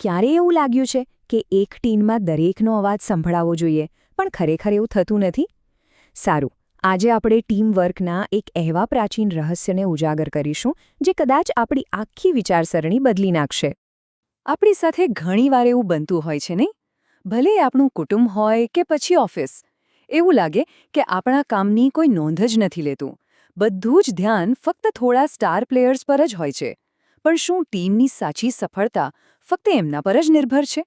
ક્યારેય એવું લાગ્યું છે કે એક ટીમમાં દરેકનો અવાજ સંભળાવવો જોઈએ પણ ખરેખર એવું થતું નથી? સારું, આજે આપણે ટીમ વર્કના એક એવા પ્રાચીન રહસ્યને ઉજાગર કરીશું જે કદાચ આપણી આખી વિચારસરણી બદલી નાખશે. આપણી સાથે ઘણીવાર એવું બનતું હોય છે નહીં? ભલે આપણું કુટુંબ હોય કે પછી ઓફિસ, એવું લાગે કે આપણા કામની કોઈ નોંધ જ નથી લેતું. બધું જ ધ્યાન ફક્ત થોડા સ્ટાર પ્લેયર્સ પર જ હોય છે. પણ શું ટીમની સાચી સફળતા ફક્ત એમના પર જ નિર્ભર છે?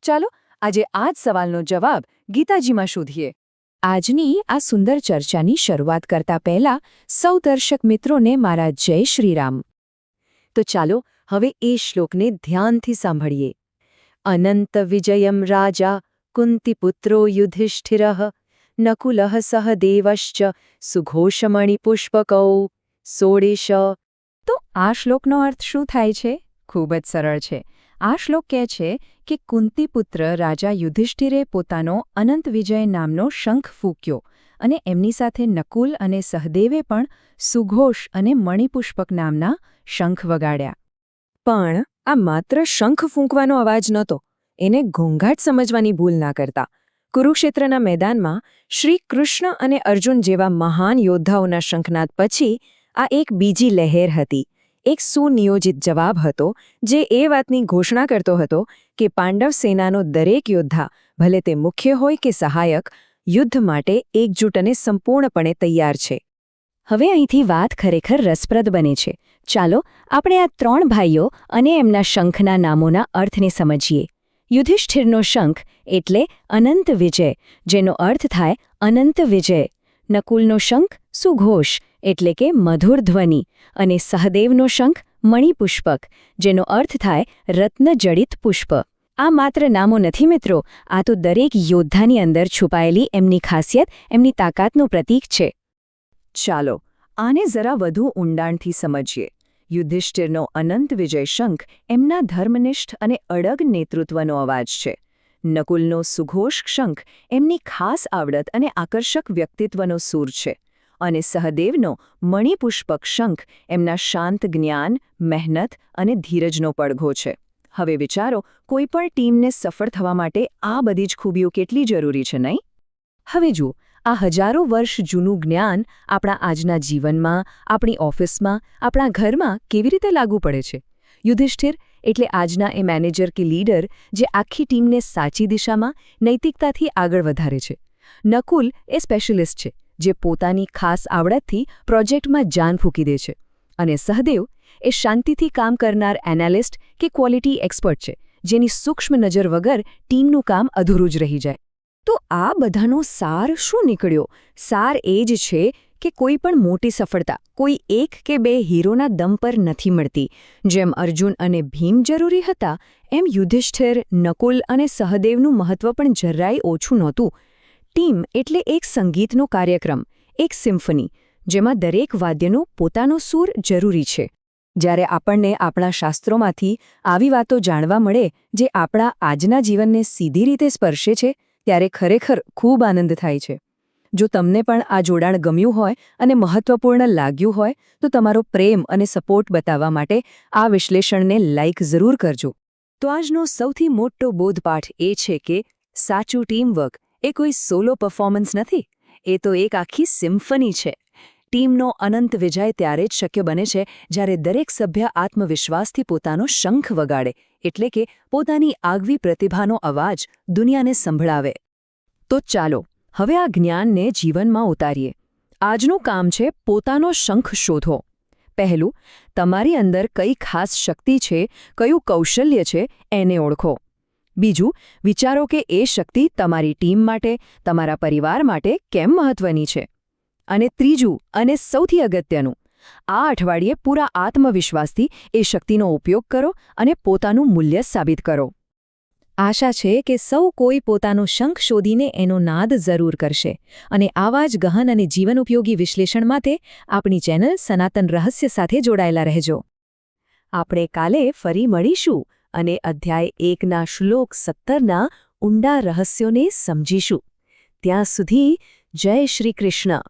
ચાલો આજે આ જ સવાલનો જવાબ ગીતાજીમાં શોધીએ. આજની આ સુંદર ચર્ચાની શરૂઆત કરતા પહેલા સૌ દર્શક મિત્રોને મારા જય શ્રીરામ. તો ચાલો હવે એ શ્લોકને ધ્યાનથી સાંભળીએ. અનંત વિજયમ રાજા કુંતીપુત્રો યુધિષ્ઠિરઃ નકુલઃ સહ દેવશ્ચ સુઘોષમણિપુષ્પકૌ સોડેશ. તો આ શ્લોકનો અર્થ શું થાય છે? ખૂબ જ સરળ છે. આ શ્લોક કહે છે કે કુંતીપુત્ર રાજા યુધિષ્ઠિરે પોતાનો અનંત વિજય નામનો શંખ ફૂંક્યો અને એમની સાથે નકુલ અને સહદેવે પણ સુઘોષ અને મણિપુષ્પક નામના શંખ વગાડ્યા. પણ આ માત્ર શંખ ફૂંકવાનો અવાજ નહોતો. એને ઘોંઘાટ સમજવાની ભૂલ ના કરતા. કુરુક્ષેત્રના મેદાનમાં શ્રી કૃષ્ણ અને અર્જુન જેવા મહાન યોદ્ધાઓના શંખનાદ પછી આ એક બીજી લહેર હતી. એક સુનિયોજિત જવાબ હતો જે એ વાતની ઘોષણા કરતો હતો કે પાંડવ સેનાનો દરેક યોદ્ધા, ભલે તે મુખ્ય હોય કે સહાયક, યુદ્ધ માટે એકજૂટ અને સંપૂર્ણપણે તૈયાર છે. હવે અહીંથી વાત ખરેખર રસપ્રદ બને છે. ચાલો આપણે આ 3 ભાઈઓ અને એમના શંખના નામોના અર્થને સમજીએ. યુધિષ્ઠિરનો શંખ એટલે અનંત વિજય, જેનો અર્થ થાય અનંત વિજય. નકુલનો શંખ સુઘોષ એટલે કે મધુર ધ્વનિ, અને સહદેવનો શંખ મણિપુષ્પક, જેનો અર્થ થાય રત્નજડિત પુષ્પ. આ માત્ર નામો નથી મિત્રો, આ તો દરેક યોદ્ધાની અંદર છુપાયેલી એમની ખાસિયત, એમની તાકાતનું પ્રતીક છે. ચાલો આને જરા વધુ ઊંડાણથી સમજીએ. યુધિષ્ઠિરનો અનંત વિજય શંખ એમના ધર્મનિષ્ઠ અને અડગ નેતૃત્વનો અવાજ છે. નકુલનો સુઘોષ શંખ એમની ખાસ આવડત અને આકર્ષક વ્યક્તિત્વનો સૂર છે. અને સહદેવનો મણિપુષ્પક શંખ એમના શાંત જ્ઞાન, મહેનત અને ધીરજનો પડઘો છે. હવે વિચારો, કોઈ પણ ટીમને સફળ થવા માટે આ બધી જ ખૂબીઓ કેટલી જરૂરી છે, નહીં? હવે જુઓ, આ હજારો વર્ષ જૂનું જ્ઞાન આપણા આજના જીવનમાં, આપણી ઓફિસમાં, આપણા ઘરમાં કેવી રીતે લાગુ પડે છે? યુધિષ્ઠિર એટલે આજના એ મેનેજર કે લીડર જે આખી ટીમને સાચી દિશામાં, નૈતિકતાથી આગળ વધારે છે. નકુલ એ સ્પેશિયલિસ્ટ છે જે પોતાની ખાસ આવડતથી પ્રોજેક્ટમાં જાન ફૂંકી દે છે. અને સહદેવ એ શાંતિથી કામ કરનાર એનાલિસ્ટ કે ક્વોલિટી એક્સપર્ટ છે, જેની સૂક્ષ્મ નજર વગર ટીમનું કામ અધૂરું જ રહી જાય. તો આ બધાનો સાર શું નીકળ્યો? સાર એ જ છે કે કોઈ પણ મોટી સફળતા કોઈ એક કે બે હીરોના દમ પર નથી મળતી. જેમ અર્જુન અને ભીમ જરૂરી હતા, એમ યુધિષ્ઠિર, નકુલ અને સહદેવનું મહત્વ પણ જરાય ઓછું નહોતું. ટીમ એટલે એક સંગીતનો કાર્યક્રમ, એક સિમ્ફની, જેમાં દરેક વાદ્યનો પોતાનો સૂર જરૂરી છે. જ્યારે આપણને આપણા શાસ્ત્રોમાંથી આવી વાતો જાણવા મળે જે આપણા આજના જીવનને સીધી રીતે સ્પર્શે છે, ત્યારે ખરેખર ખૂબ આનંદ થાય છે. જો તમને પણ આ જોડાણ ગમ્યું હોય અને મહત્વપૂર્ણ લાગ્યું હોય તો તમારો પ્રેમ અને સપોર્ટ બતાવવા માટે આ વિશ્લેષણને લાઇક જરૂર કરજો. તો આજનો સૌથી મોટો બોધપાઠ એ છે કે સાચું ટીમવર્ક એ કોઈ સોલો પરફોર્મન્સ નથી, એ તો એક આખી સિમ્ફની છે. ટીમનો અનંત વિજય ત્યારે જ શક્ય બને છે જ્યારે દરેક સભ્ય આત્મવિશ્વાસથી પોતાનો શંખ વગાડે, એટલે કે પોતાની આગવી પ્રતિભાનો અવાજ દુનિયાને સંભળાવે. તો ચાલો હવે આ જ્ઞાનને જીવનમાં ઉતારીએ. આજનું કામ છે પોતાનો શંખ શોધો. પહેલું, તમારી અંદર કઈ ખાસ શક્તિ છે, કયું કૌશલ્ય છે, એને ઓળખો. બીજું, વિચારો કે એ શક્તિ તમારી ટીમ માટે, તમારા પરિવાર માટે કેમ મહત્વની છે. અને ત્રીજું અને સૌથી અગત્યનું, આ અઠવાડિયે પૂરા આત્મવિશ્વાસથી એ શક્તિનો ઉપયોગ કરો અને પોતાનું મૂલ્ય સાબિત કરો. આશા છે કે સૌ કોઈ પોતાનો શંખ શોધીને એનો નાદ જરૂર કરશે. અને આવા જ ગહન અને જીવન ઉપયોગી વિશ્લેષણ માટે આપણી ચેનલ સનાતન રહસ્ય સાથે જોડાયેલા રહેજો. આપણે કાલે ફરી મળીશું અને અધ્યાય 1ના શ્લોક 17ના ઊંડા રહસ્યોને સમજીશું. ત્યાં સુધી જય શ્રી કૃષ્ણ.